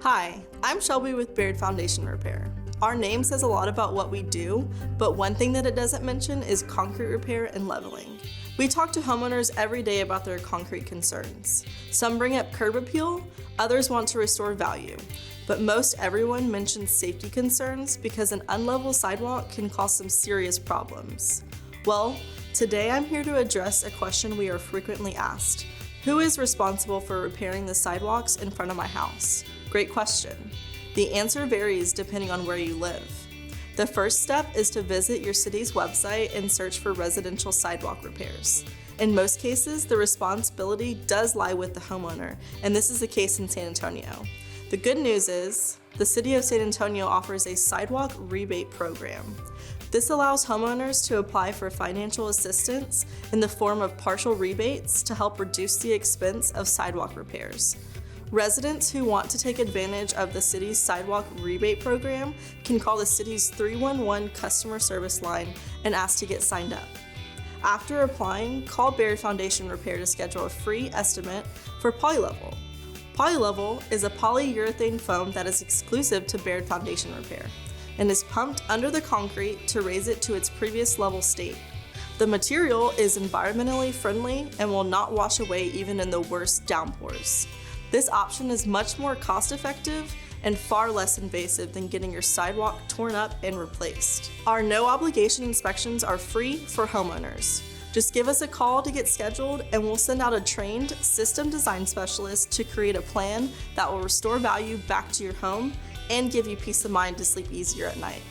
Hi, I'm Shelby with Baird Foundation Repair. Our name says a lot about what we do, but one thing that it doesn't mention is concrete repair and leveling. We talk to homeowners every day about their concrete concerns. Some bring up curb appeal, others want to restore value, but most everyone mentions safety concerns because an unlevel sidewalk can cause some serious problems. Well, today I'm here to address a question we are frequently asked. Who is responsible for repairing the sidewalks in front of my house? Great question. The answer varies depending on where you live. The first step is to visit your city's website and search for residential sidewalk repairs. In most cases, the responsibility does lie with the homeowner, and this is the case in San Antonio. The good news is, the City of San Antonio offers a sidewalk rebate program. This allows homeowners to apply for financial assistance in the form of partial rebates to help reduce the expense of sidewalk repairs. Residents who want to take advantage of the city's sidewalk rebate program can call the city's 311 customer service line and ask to get signed up. After applying, call Baird Foundation Repair to schedule a free estimate for Polylevel. Polylevel is a polyurethane foam that is exclusive to Baird Foundation Repair and is pumped under the concrete to raise it to its previous level state. The material is environmentally friendly and will not wash away even in the worst downpours. This option is much more cost-effective and far less invasive than getting your sidewalk torn up and replaced. Our no-obligation inspections are free for homeowners. Just give us a call to get scheduled and we'll send out a trained system design specialist to create a plan that will restore value back to your home and give you peace of mind to sleep easier at night.